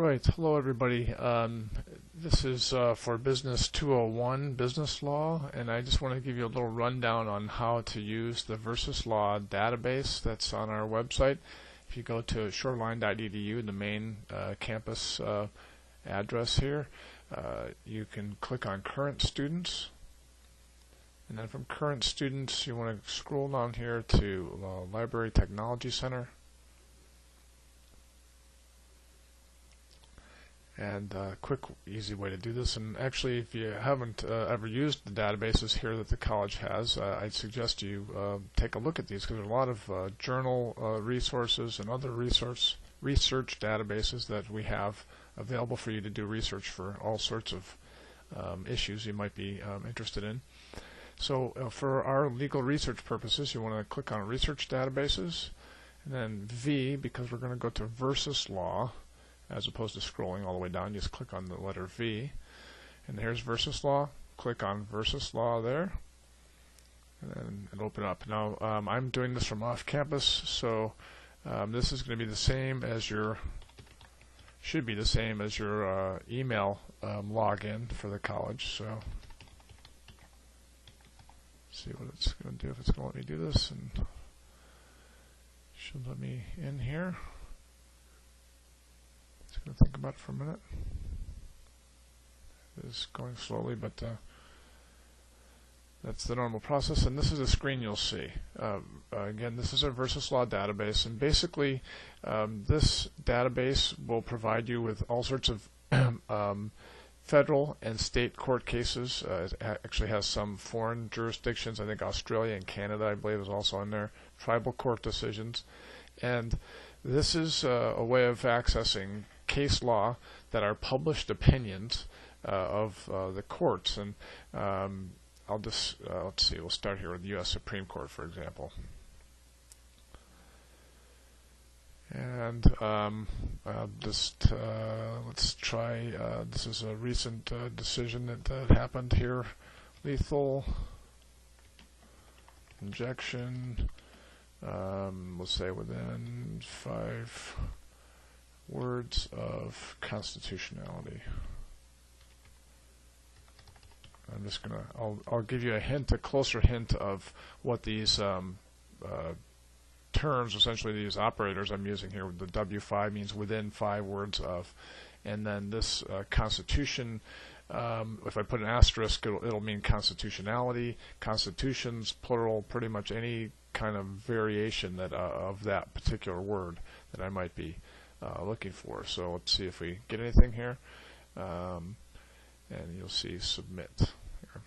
Alright, hello everybody. This is for Business 201, Business Law, and I just want to give you a little rundown on how to use the VersusLaw database that's on our website. If you go to shoreline.edu, the main campus address here, you can click on Current Students, and then from Current Students you want to scroll down here to Library Technology Center. And a quick, easy way to do this, and actually if you haven't ever used the databases here that the college has, I'd suggest you take a look at these, because there are a lot of journal resources and other research databases that we have available for you to do research for all sorts of issues you might be interested in. So for our legal research purposes, you want to click on Research Databases, and then V, because we're going to go to VersusLaw, as opposed to scrolling all the way down. Just click on the letter V, and here's VersusLaw. Click on VersusLaw there, and then it'll open up. Now I'm doing this from off campus, so this is going to be the same as your email login for the college. So see what it's going to do, if it's going to let me do this, and should let me in here. Just going to think about it for a minute. It is going slowly, but that's the normal process, and this is the screen you'll see. Again, this is a VersusLaw database, and basically this database will provide you with all sorts of federal and state court cases. It actually has some foreign jurisdictions. I think Australia and Canada, I believe, is also in there. Tribal court decisions, and this is a way of accessing case law that are published opinions of the courts. And I'll just let's see, we'll start here with the U.S. Supreme Court, for example. And let's try, this is a recent decision that happened here. Lethal injection, let's say within 5 words of constitutionality. I'm just gonna, I'll give you a hint, a closer hint of what these terms, essentially these operators I'm using here. The W5 means within 5 words of, and then this constitution, if I put an asterisk, it'll mean constitutionality. Constitutions, plural, pretty much any kind of variation that of that particular word that I might be looking for. So let's see if we get anything here, and you'll see submit here.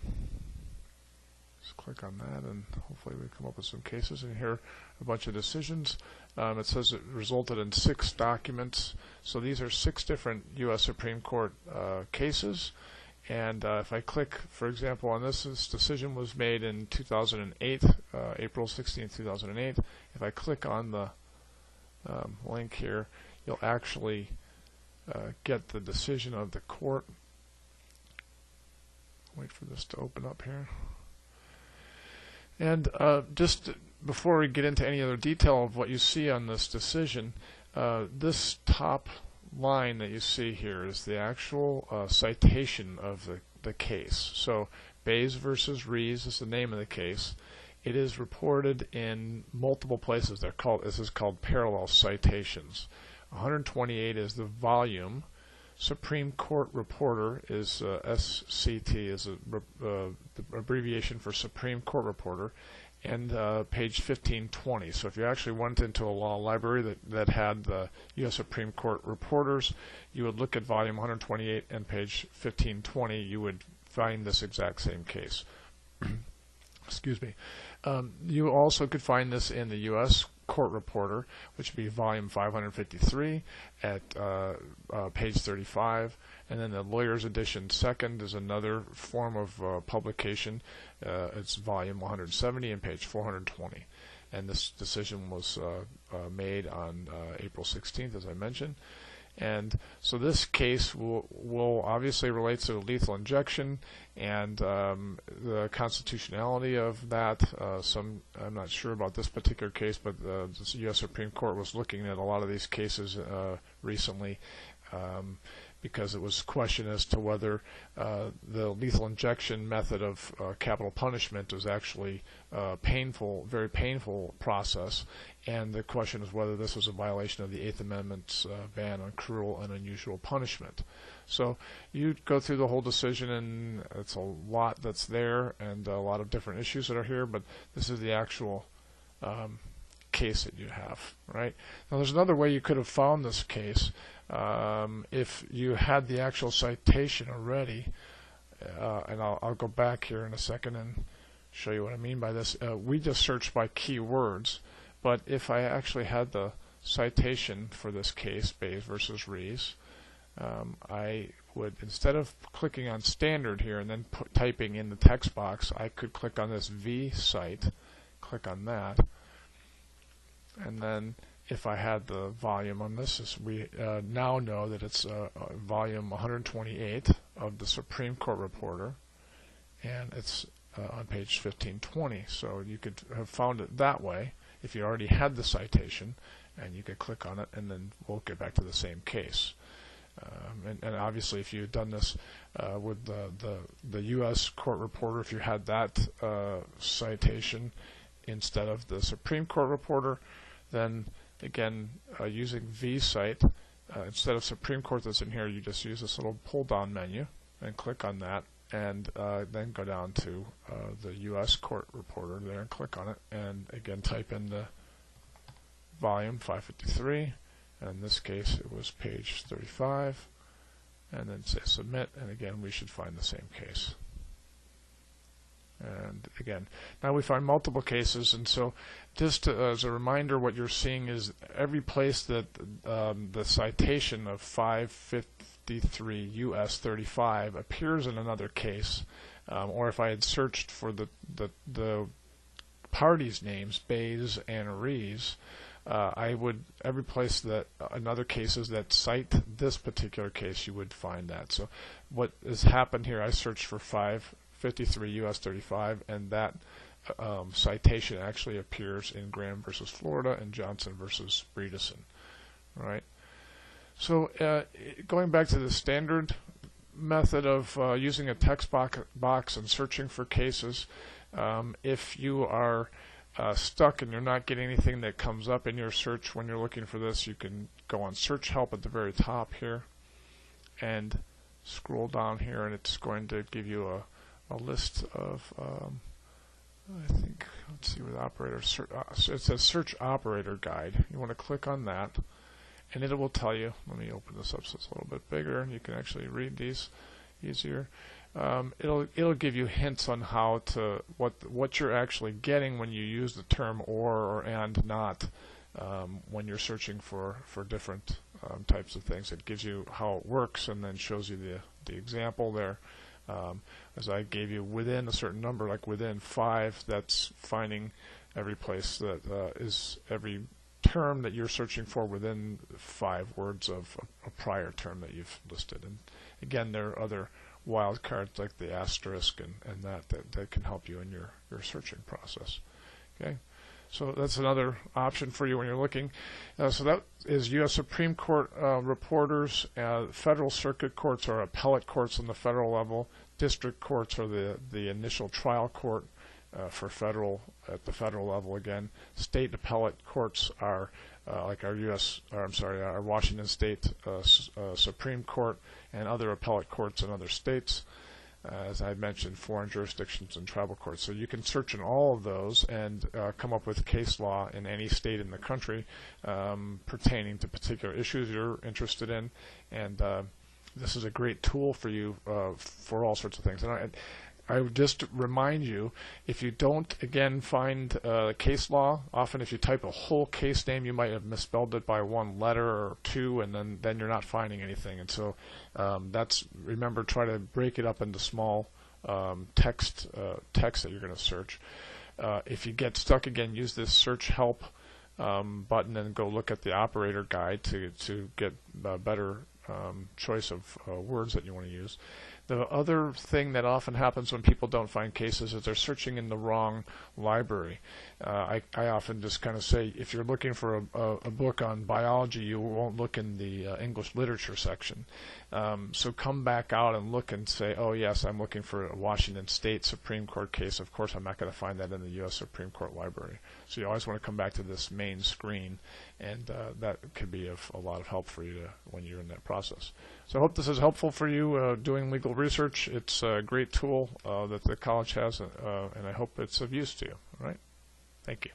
Just click on that, and hopefully we come up with some cases. And here a bunch of decisions. It says it resulted in 6 documents. So these are 6 different U.S. Supreme Court cases. And if I click, for example, on this decision was made in 2008, April 16, 2008. If I click on the link here, you'll actually get the decision of the court. Wait for this to open up here. And just before we get into any other detail of what you see on this decision, this top line that you see here is the actual citation of the case. So Bays versus Rees is the name of the case. It is reported in multiple places. This is called parallel citations. 128 is the volume. Supreme Court Reporter is SCT, is the abbreviation for Supreme Court Reporter, and page 1520. So if you actually went into a law library that had the U.S. Supreme Court Reporters, you would look at volume 128 and page 1520. You would find this exact same case. Excuse me. You also could find this in the U.S. Court Reporter, which would be volume 553 at page 35, and then the Lawyer's Edition Second is another form of publication. It's volume 170 and page 420, and this decision was made on April 16th, as I mentioned. And so this case will obviously relate to lethal injection and the constitutionality of that. I'm not sure about this particular case, but the U.S. Supreme Court was looking at a lot of these cases recently because it was questioned as to whether the lethal injection method of capital punishment was actually painful, very painful process, and the question is whether this was a violation of the Eighth Amendment's ban on cruel and unusual punishment. So you go through the whole decision, and it's a lot that's there and a lot of different issues that are here, but this is the actual case that you have, right? Now there's another way you could have found this case. If you had the actual citation already, and I'll go back here in a second and show you what I mean by this. We just searched by keywords, but if I actually had the citation for this case, Bays versus Rees, I would, instead of clicking on standard here and then typing in the text box, I could click on this V site, click on that, and then if I had the volume on this, we now know that it's volume 128 of the Supreme Court Reporter, and it's on page 1520. So you could have found it that way if you already had the citation, and you could click on it, and then we'll get back to the same case. And obviously, if you had done this with the U.S. Court Reporter, if you had that citation instead of the Supreme Court Reporter, then again, using vSite, instead of Supreme Court that's in here, you just use this little pull-down menu and click on that, and then go down to the U.S. Court Reporter there and click on it, and again type in the volume 553, and in this case it was page 35, and then say submit, and again we should find the same case. And again, now we find multiple cases, and so just as a reminder, what you're seeing is every place that the citation of 553 U.S. 35 appears in another case, or if I had searched for the parties' names, Bays and Rees, I would, every place that in other cases that cite this particular case, you would find that. So what has happened here, I searched for 553 U.S. 35, and that citation actually appears in Graham versus Florida and Johnson versus Bredesen. All right. So going back to the standard method of using a text box and searching for cases, if you are stuck and you're not getting anything that comes up in your search when you're looking for this, you can go on Search Help at the very top here and scroll down here, and it's going to give you a list of, I think, let's see, with operator, it says Search Operator Guide. You want to click on that, and it will tell you, let me open this up so it's a little bit bigger, and you can actually read these easier. It'll give you hints on how to, what you're actually getting when you use the term or and not when you're searching for different types of things. It gives you how it works, and then shows you the example there. As I gave you, within a certain number, like within 5, that's finding every place that is every term that you're searching for within 5 words of a prior term that you've listed. And again, there are other wildcards like the asterisk and that can help you in your searching process. Okay, so that's another option for you when you're looking. So that is U.S. Supreme Court reporters. Federal circuit courts are appellate courts on the federal level. District courts are the initial trial court for federal at the federal level. Again, state appellate courts are like our Washington State Supreme Court and other appellate courts in other states. As I mentioned, foreign jurisdictions and tribal courts. So you can search in all of those and come up with case law in any state in the country pertaining to particular issues you're interested in. And this is a great tool for you for all sorts of things. And I would just remind you, if you don't, again, find case law, often if you type a whole case name, you might have misspelled it by 1 letter or 2, and then you're not finding anything. And so remember, try to break it up into small text that you're going to search. If you get stuck, again, use this Search Help button and go look at the operator guide to get a better choice of words that you want to use. The other thing that often happens when people don't find cases is they're searching in the wrong library. I often just kind of say, if you're looking for a book on biology, you won't look in the English literature section. So come back out and look and say, oh yes, I'm looking for a Washington State Supreme Court case. Of course, I'm not going to find that in the U.S. Supreme Court library. So you always want to come back to this main screen, and that could be of a lot of help for you when you're in that process. So I hope this is helpful for you doing legal research. It's a great tool that the college has, and I hope it's of use to you. All right? Thank you.